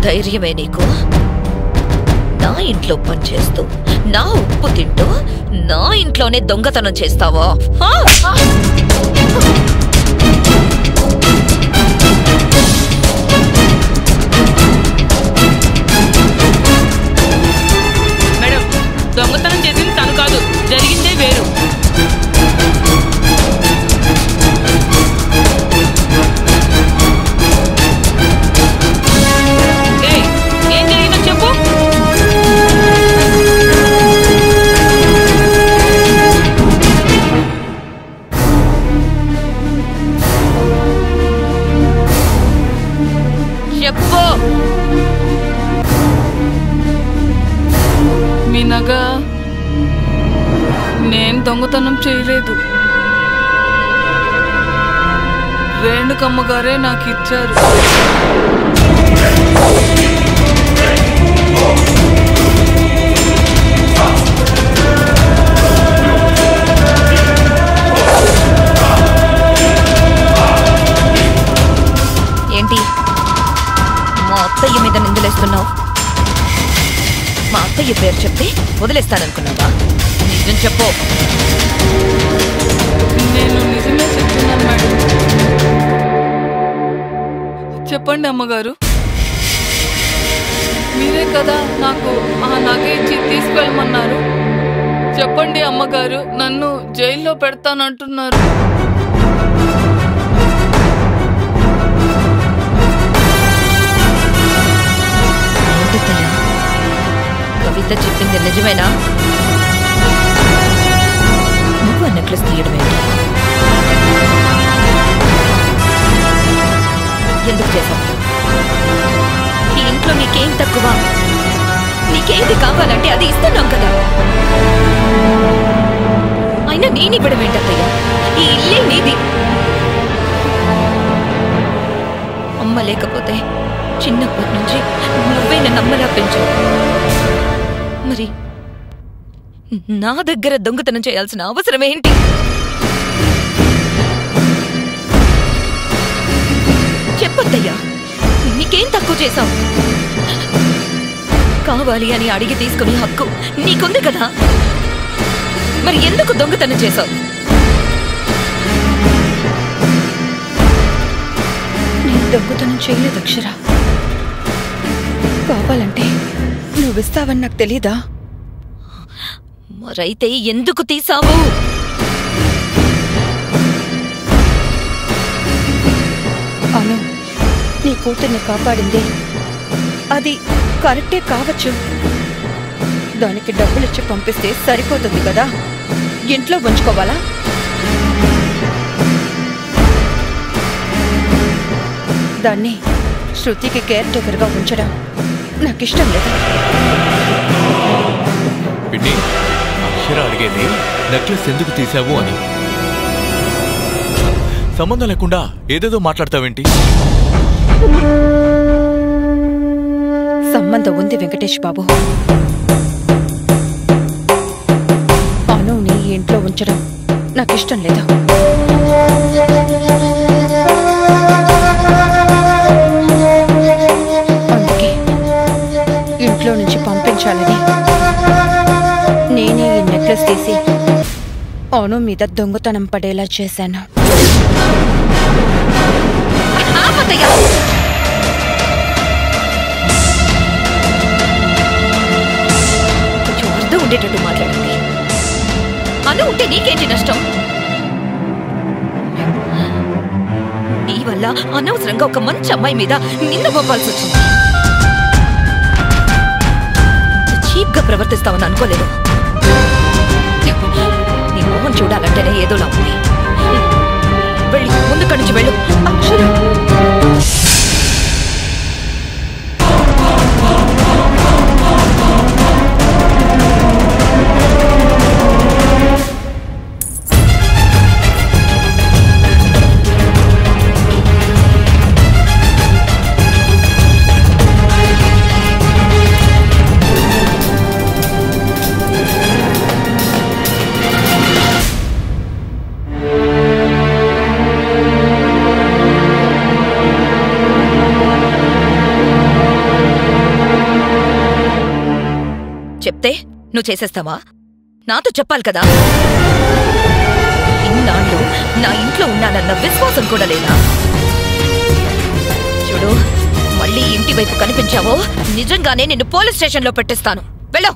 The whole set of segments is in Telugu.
ధైర్యమే నీకు? నా ఇంట్లో పనిచేస్తూ నా ఉప్పు తింటూ నా ఇంట్లోనే దొంగతనం చేస్తావా? మేడం, దొంగతనం చేసింది తను కాదు, జరిగిందే వేరు. ఏం జరిగిందో చెప్పు. చెప్పు. మీ నగ నేను దొంగతనం చేయలేదు, రేణుకమ్మ గారే నాకు ఇచ్చారు. ఏంటి మా అత్తయ్య మీద నిందలేస్తున్నావు? మా అత్తయ్య పేరు చెప్తే వదిలేస్తాననుకున్నావా? నిజం చెప్పు. నేను నిజమే చెప్తున్నాను మేడం. చెప్పండి అమ్మగారు. మీరే కదా నాకు ఆ నగ ఇచ్చి తీసుకెళ్ళమన్నారు. చెప్పండి అమ్మగారు, నన్ను జైల్లో పెడతానంటున్నారు. కవిత చెప్పింది నిజమేనా? నువ్వు ఆ నెక్లెస్ తీయడమే ఎందుకు చేశావు? ఈ ఇంట్లో నీకేం తక్కువ? నీకేది కావాలంటే అది ఇస్తున్నాం కదా. అయినా నేను ఇవ్వడం ఏంటత్తయ్య? ఈ ఇల్లే నీది. అమ్మ లేకపోతే చిన్నప్పటి నుంచి నువ్వే నన్ను అమ్మలా పెంచు. మరి నా దగ్గర దొంగతనం చేయాల్సిన అవసరం ఏంటి? చెప్పొద్దయ్యా, నీకేం తక్కువ చేశావు? కావాలి అని అడిగి తీసుకునే హక్కు నీకుంది కదా. మరి ఎందుకు దొంగతనం చేశావు? నేను దొంగతనం చేయలేదు అక్షర. కావాలంటే నువ్విస్తావని నాకు తెలీదా? మరైతే ఎందుకు తీసావు? అను, నీ కూతుర్ని కాపాడింది అది కరెక్టే కావచ్చు. దానికి డబ్బులిచ్చి పంపిస్తే సరిపోతుంది కదా. ఇంట్లో ఉంచుకోవాలా? దాన్ని శృతికి కేర్ టేకర్గా ఉంచడం నాకిష్టం లేదు. పిన్ని, అక్షర అడిగేది నెక్లెస్ ఎందుకు తీసావు అని. సంబంధం లేకుండా ఏదేదో మాట్లాడతావేంటి? సంబంధం ఉంది వెంకటేష్ బాబు. అనుని ఇంట్లో ఉంచడం నాకిష్టం లేదు. అందుకే ఇంట్లో నుంచి పంపించాలని నేనే ఈ నెక్లెస్ తీసి అను మీద దొంగతనం పడేలా చేశాను. కొంచెం అర్థం ఉండేటట్టు మాట్లాడండి. అను ఉంటే నీకేంటి నష్టం? నీ వల్ల అనవసరంగా ఒక మంచి అమ్మాయి మీద నిన్ను పంపాల్సి వచ్చింది. చీప్ గా ప్రవర్తిస్తావని అనుకోలేదు. నీ మొహం చూడాలంటేనే ఏదోలా ఉంది. వెళ్ళి ముందుక్కడి నుంచి వెళ్ళు. అక్షర, నువ్వు చేసేస్తావా? నాతో చెప్పాలి కదా. ఇన్నాళ్ళు నా ఇంట్లో ఉన్నానన్న విశ్వాసం కూడా లేదా? చూడు, మళ్ళీ ఇంటి వైపు కనిపించావో నిజంగానే నిన్ను పోలీస్ స్టేషన్లో పెట్టిస్తాను. వెళ్ళు.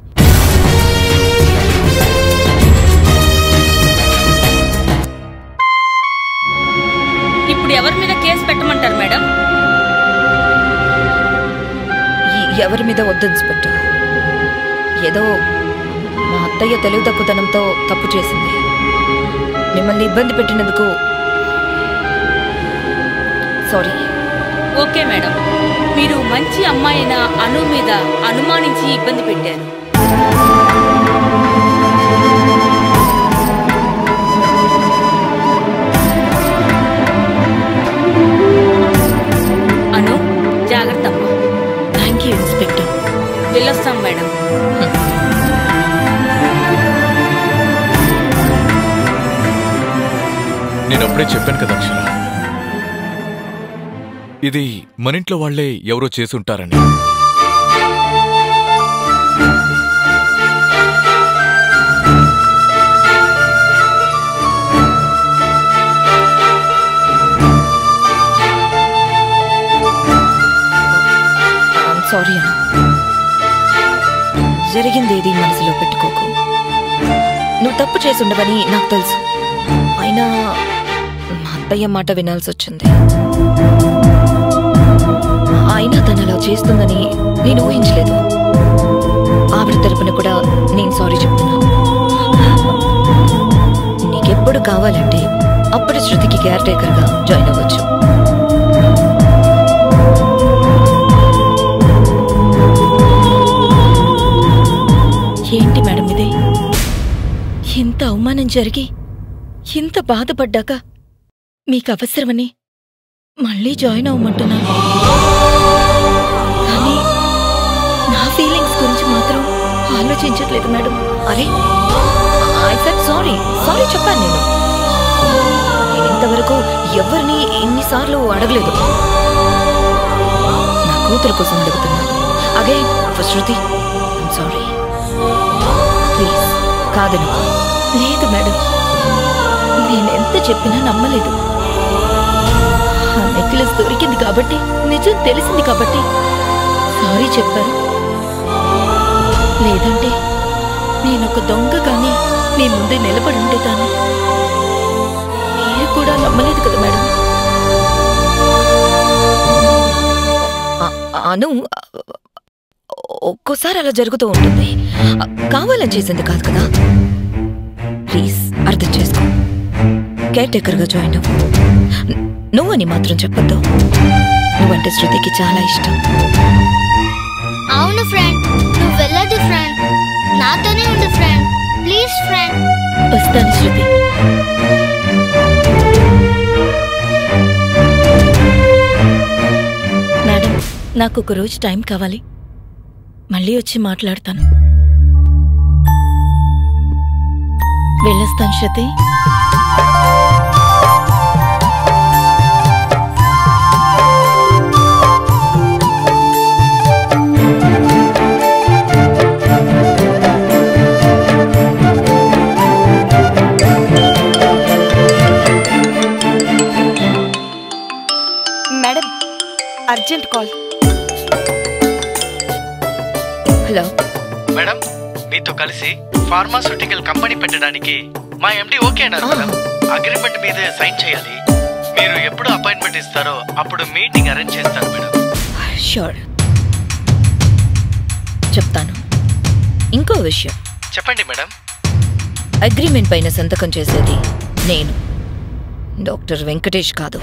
ఇప్పుడు ఎవరి మీద కేసు పెట్టమంటారు మేడం? ఎవరి మీద వద్దు ఇన్స్పెక్టర్. ఏదో మా అత్తయ్య తెలివి తక్కువతనంతో తప్పు చేసింది. మిమ్మల్ని ఇబ్బంది పెట్టినందుకు సారీ. ఓకే మేడం, మీరు మంచి అమ్మాయిన అను మీద అనుమానించి ఇబ్బంది పెట్టారు. అను, జాగ్రత్త అమ్మా. Thank you inspector. వెళ్ళొస్తాం మేడం. నేను అప్పుడే చెప్పాను కదా అక్షర, ఇది మనింట్లో వాళ్లే ఎవరో చేసుంటారని. సారీ అను. జరిగిందేది మనసులో పెట్టుకోకు. నువ్వు తప్పు చేసుండవని నాకు తెలుసు. అయినా మా అత్తయ్య మాట వినాల్సి వచ్చింది. అయినా తను అలా చేస్తుందని నేను ఊహించలేదు. ఆవిడ తరపున కూడా నేను సారీ చెప్తున్నా. నీకెప్పుడు కావాలంటే అప్పుడు శృతికి కేర్ టేకర్గా జాయిన్ అవ్వచ్చు. ఏంటి మేడం ఇది? ఇంత అవమానం జరిగి ఇంత బాధపడ్డాక మీకు అవసరమని మళ్ళీ జాయిన్ అవ్వమంటున్నాను. కానీ నా ఫీలింగ్స్ గురించి మాత్రం ఆలోచించట్లేదు మేడం. అరే, ఐ సెడ్ సారీ. సారీ చెప్పాను నేను. నేను ఇంతవరకు ఎవరిని ఇన్నిసార్లు అడగలేదు. నా కూతురు కోసం అడుగుతున్నాను. Again for Shruti, I'm sorry. Please కాదను. లేదు మేడం, నేనెంత చెప్పినా నమ్మలేదు. ఆ నెక్లెస్ దొరికింది కాబట్టి, నిజం తెలిసింది కాబట్టి సారీ చెప్పాను. లేదంటే నేనొక దొంగగానే మీ ముందే నిలబడి ఉండేదాన్ని. మీరు కూడా నమ్మలేదు కదా మేడం. అను, ఒక్కోసారి అలా జరుగుతూ ఉంటుంది. కావాలని చేసింది కాదు కదా. ప్లీజ్ అర్థం చేసుకో. కేర్ టేకర్గా జాయిన్ అవ్వు. నువ్వని మాత్రం చెప్పొద్దు. నువ్వంటే శృతికి చాలా ఇష్టం. అవును ఫ్రెండ్, నువ్వు వెళ్ళదు ఫ్రెండ్. నాతోనే ఉండు ఫ్రెండ్. Please friend. వస్తాను శృతి. మేడం, నాకు ఒక రోజు టైం కావాలి. మళ్ళీ వచ్చి మాట్లాడతాను. వెళ్ళొస్తాను Shruti. Madam, urgent call. Hello madam, మీతో కలిసి ఫార్మాస్యూటికల్ కంపెనీ పెట్టడానికి మా ఎండి ఓకే అన్నారు మేడం. అగ్రిమెంట్ మీద సైన్ చేయాలి. మీరు ఎప్పుడు అపాయింట్మెంట్ ఇస్తారో అప్పుడు మీటింగ్ అరేంజ్ చేస్తాను మేడం. షూర్, చెప్తాను. ఇంకో విషయం చెప్పండి మేడం. అగ్రిమెంట్ పైన సంతకం చేసేది నేను, డాక్టర్ వెంకటేష్ కాదు.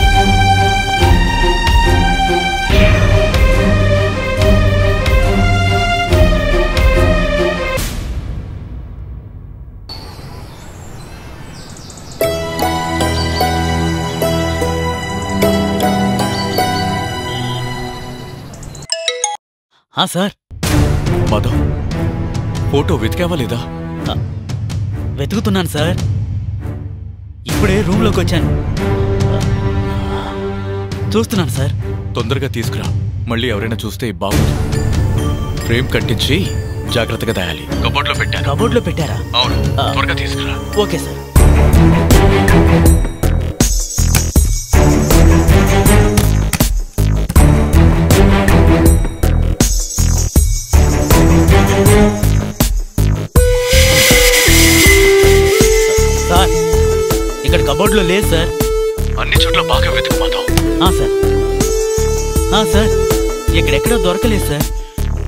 సార్. మాధవ్, ఫోటో వెతికావా లేదా? వెతుకుతున్నాను సార్. ఇప్పుడే రూమ్లోకి వచ్చాను. చూస్తున్నాను సార్. తొందరగా తీసుకురా, మళ్ళీ ఎవరైనా చూస్తే బాగుంది. ఫ్రేమ్ కట్టించి జాగ్రత్తగా దాయాలి. కబోర్డ్లో పెట్టాను. కబోర్డ్లో పెట్టారా? అవును, త్వరగా తీసుకురా. Okay sir. సార్, ఇక్కడ కబోర్డ్లో లేదు సార్. అన్ని చోట్ల బాగా వెతుకు మాధవ్. సార్. సార్, ఇక్కడెక్కడో దొరకలేదు సార్.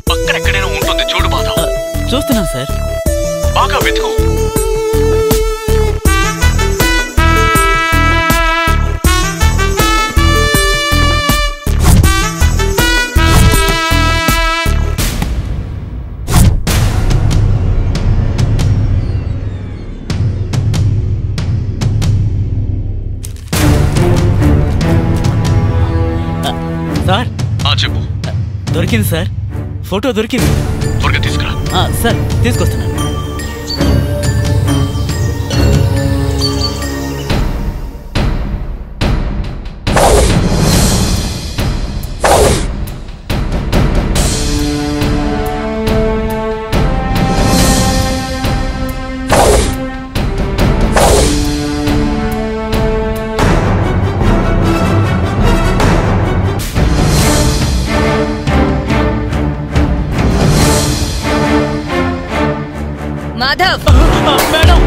పక్కన ఎక్కడైనా ఉంటుంది చూడు మాధవ్. చూస్తున్నాను సార్. బాగా వెతుకు. సార్, చెప్పు. దొరికింది సార్. ఫోటో దొరికింది. త్వరగా తీసుకురా. సార్, తీసుకొస్తున్నాను. మాధవ్, మేడం,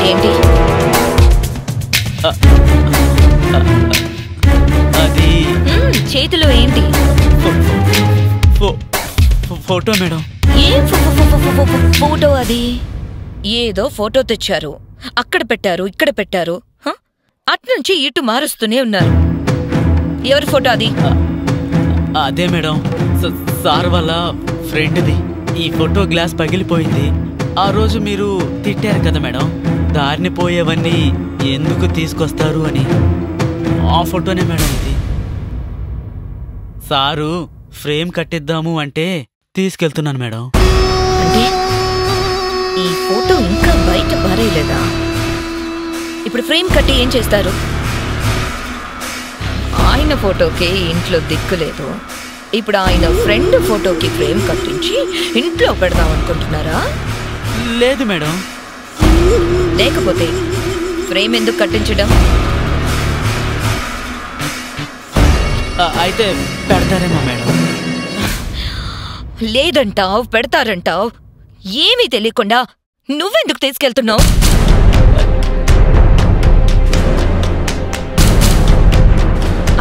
ఏంటి అది చేతిలో ఏంటి? Photo madam. ఏం ఫోటో అది? ఏదో ఫోటో తెచ్చారు, అక్కడ పెట్టారు, ఇక్కడ పెట్టారు, అట్నుంచి ఇటు మారుస్తూనే ఉన్నారు. ఎవరి ఫోటో అది? అదే మేడం, సార్ వాళ్ళ ఫ్రెండ్ది. ఈ ఫోటో గ్లాస్ పగిలిపోయింది. ఆ రోజు మీరు తిట్టారు కదా మేడం, దారిని పోయేవన్నీ ఎందుకు తీసుకొస్తారు అని. ఆ ఫోటోనే మేడం ఇది. సారు ఫ్రేమ్ కట్టిద్దాము అంటే తీసుకెళ్తున్నాను మేడం. అంటే ఈ ఫోటో ఇంకా బయట పారేయలేదా? ఇప్పుడు ఫ్రేమ్ కట్టి ఏం చేస్తారు? ఆయన ఫోటోకి ఇంట్లో దిక్కులేదు, ఇప్పుడు ఆయన ఫ్రెండ్ ఫోటోకి ఫ్రేమ్ కట్టించి ఇంట్లో పెడదాం అనుకుంటున్నారా? లేదు మేడం. లేకపోతే ఫ్రేమ్ ఎందుకు కట్టించడం? అయితే పెడతారేమో మేడం. లేదంటావు, పెడతారంటావు. ఏమీ తెలియకుండా నువ్వెందుకు తీసుకెళ్తున్నావు?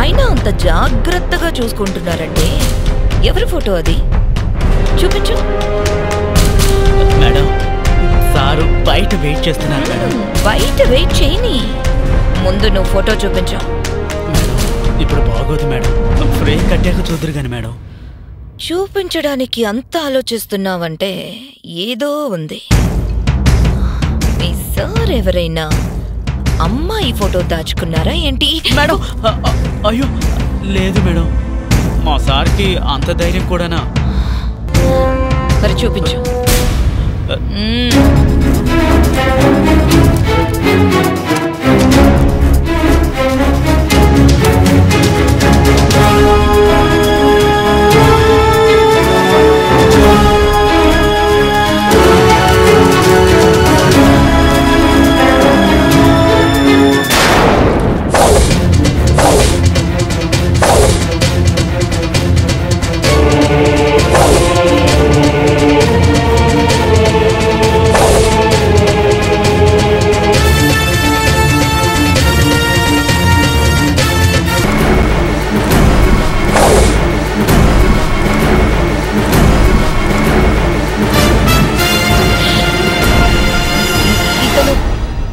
అయినా అంత జాగ్రత్తగా చూసుకుంటున్నారంటే ఎవరి ఫోటో అది? చూపించు. మేడం, సారు బయట వెయిట్ చేస్తున్నారు మేడం. బయట వెయిట్ చేయని, ముందు నువ్వు ఫోటో చూపించు. మేడం, ఇప్పుడు బాగోదు మేడం, ఫ్రేమ్ కట్టాక చూద్దరు గాని మేడం. చూపించడానికి అంత ఆలోచిస్తున్నావంటే ఏదో ఉంది. మీ సార్ ఎవరైనా అమ్మాయి ఫోటో దాచుకున్నారా ఏంటి? మేడం, అయ్యో లేదు మేడం, మా సార్కి అంత ధైర్యం కూడానా? మరి చూపించు.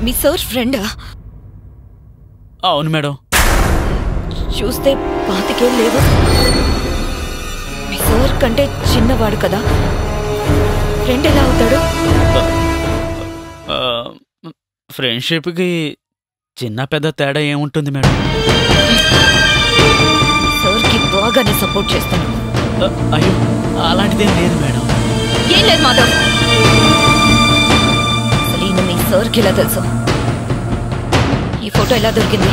మీ సార్ ఫ్రెండా? అవును మేడం. చూస్తే 25 లేవు. మీ సార్ కంటే చిన్నవాడు కదా, ఫ్రెండ్ ఎలా అవుతాడు? ఫ్రెండ్షిప్కి చిన్న పెద్ద తేడా ఏముంటుంది మేడం? సార్కి బాగానే సపోర్ట్ చేస్తాను. అయ్యో అలాంటిదేం లేదు మేడం. ఏం లేదు మాధవ్. సార్కి ఎలా తెలుసు? ఈ ఫోటో ఎలా దొరికింది?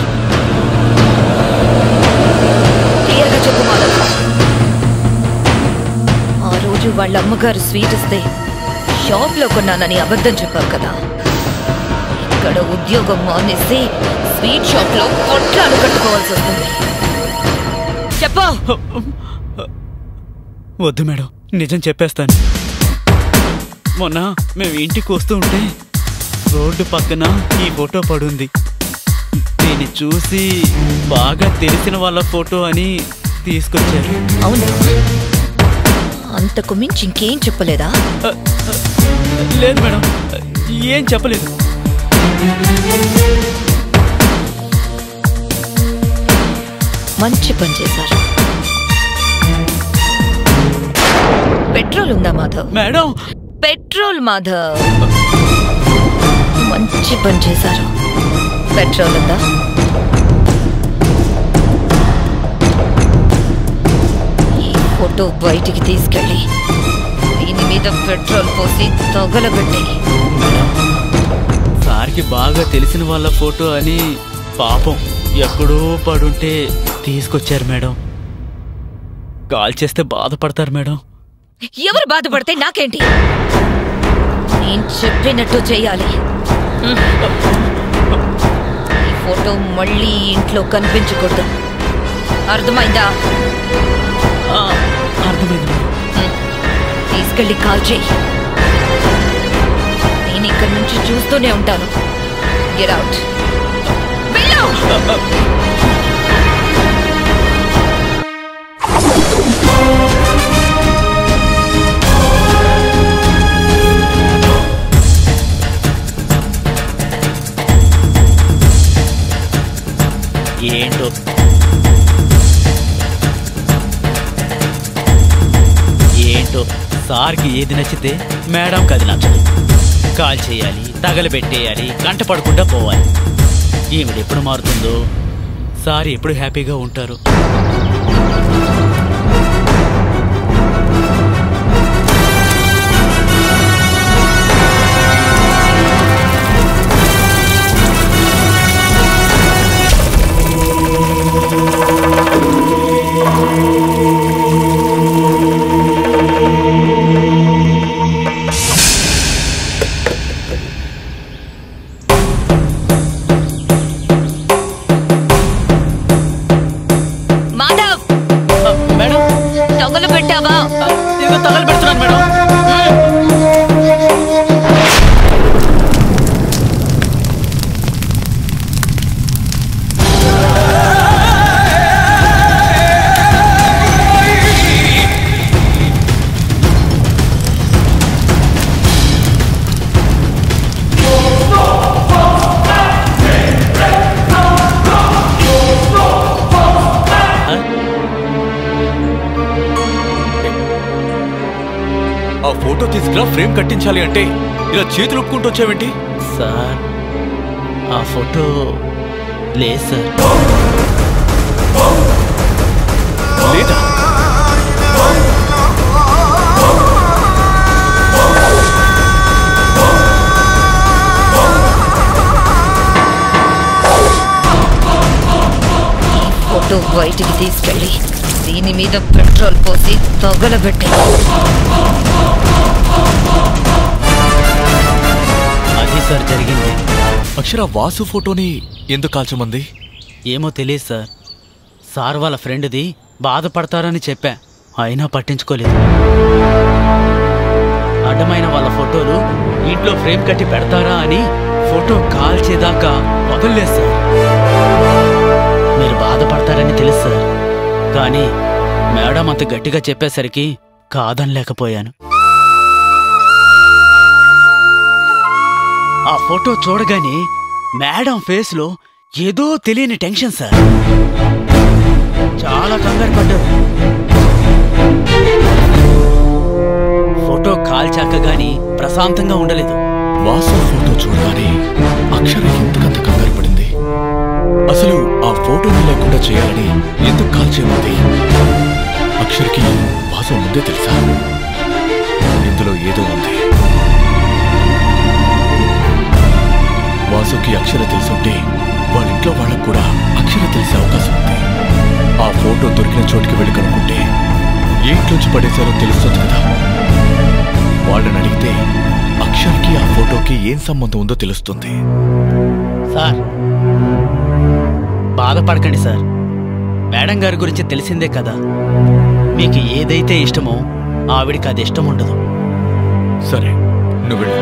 క్లియర్గా చెప్పు మాధవ్. ఆ రోజు వాళ్ళ అమ్మగారు స్వీట్ ఇస్తే షాప్లో కొన్నానని అబద్ధం చెప్పావు కదా. ఇక్కడ ఉద్యోగం మానేసి స్వీట్ షాప్లో పొట్లాలు కట్టుకోవాల్సి వస్తుంది. చెప్పు. వద్దు మేడం, నిజం చెప్పేస్తాను. మొన్న మేము ఇంటికి వస్తూ ఉంటే రోడ్డు పక్కన ఈ ఫోటో పడుంది. దీన్ని చూసి బాగా తెలిసిన వాళ్ళ ఫోటో అని తీసుకొచ్చారు. అవును, అంతకు మించి ఇంకేం చెప్పలేదా? లేదు మేడం, ఏం చెప్పలేదు. మంచి పని చేశారు. పెట్రోల్ ఉందా మాధవ్? Madam, petrol Madhav. మంచి పని చేశారు. పెట్రోల్ ఉందా? ఈ ఫోటో బయటికి తీసుకెళ్ళి దీని మీద పెట్రోల్ పోసి తగలబెట్టి. సార్కి బాగా తెలిసిన వాళ్ళ ఫోటో అని పాపం ఎక్కడో పడుంటే తీసుకొచ్చారు మేడం. కాల్ చేస్తే బాధపడతారు మేడం. ఎవరు బాధపడితే నాకేంటి? నేను చెప్పినట్టు చేయాలి. ఈ ఫోటో మళ్ళీ ఇంట్లో కనిపించకూడదు. అర్థమైందా? అర్థమైంది. తీసుకెళ్ళి కాల్ చేయి. నేను ఇక్కడి నుంచి చూస్తూనే ఉంటాను. Get out. వెళ్ళు. ఏంటో ఏంటో సార్కి ఏది నచ్చితే మేడంకి అది నచ్చదు. కాల్ చేయాలి, తగలబెట్టేయాలి, కంట పడకుండా పోవాలి. ఈవిడ ఎప్పుడు మారుతుందో, సార్ ఎప్పుడు హ్యాపీగా ఉంటారు. ఫ్రేమ్ కట్టించాలి అంటే ఇలా చేతులు ఒప్పుకుంటూ వచ్చావేంటి? సార్, ఆ ఫోటో లేదు సార్. లేదా? ఈ ఫోటో బయటికి తీసుకెళ్ళి దీని మీద పెట్రోల్ పోసి తగలబెట్టి. అది సార్ జరిగింది. అక్షర వాసు ఫోటోని ఎందుకు కాల్చమంది? ఏమో తెలియదు సార్. సార్ వాళ్ళ ఫ్రెండ్ది బాధపడతారని చెప్పా, అయినా పట్టించుకోలేదు. అడ్డమైన వాళ్ళ ఫోటోలు ఇంట్లో ఫ్రేమ్ కట్టి పెడతారా అని ఫోటో కాల్చేదాకా వదలలేదు సార్. మీరు బాధపడతారని తెలుసు సార్, కానీ మేడం అంత గట్టిగా చెప్పేసరికి కాదనలేకపోయాను. ఆ ఫోటో చూడగానే మేడం ఫేస్లో ఏదో తెలియని టెన్షన్ సార్. చాలా కంగారు పడ్డారు. ఫోటో కాల్చాక గాని ప్రశాంతంగా ఉండలేదు. వాసు ఫోటో చూడగానే అక్షర ఎందుకంత కంగారు పడింది? అసలు ఆ ఫోటోని లేకుండా చేయాలని ఎందుకు కాల్చేమంది? అక్షర్కి వాసు ముందే తెలుసా? ఇందులో ఏదో ఉంది. వాసుకి అక్షర తెలుసుంటే వాళ్ళ ఇంట్లో వాళ్ళకు కూడా అక్షర తెలిసే అవకాశం ఉంది. ఆ ఫోటో దొరికిన చోటికి వెళ్ళి కనుక్కుంటే ఏ ఇంట్లోంచి పడేశారో తెలుస్తుంది కదా. వాళ్ళని అడిగితే అక్షర్కి ఆ ఫోటోకి ఏం సంబంధం ఉందో తెలుస్తుంది. సార్ బాధపడకండి సార్, మేడం గారి గురించి తెలిసిందే కదా. మీకు ఏదైతే ఇష్టమో ఆవిడికి అది ఇష్టం ఉండదు. సరే, నువ్వు వెళ్ళు.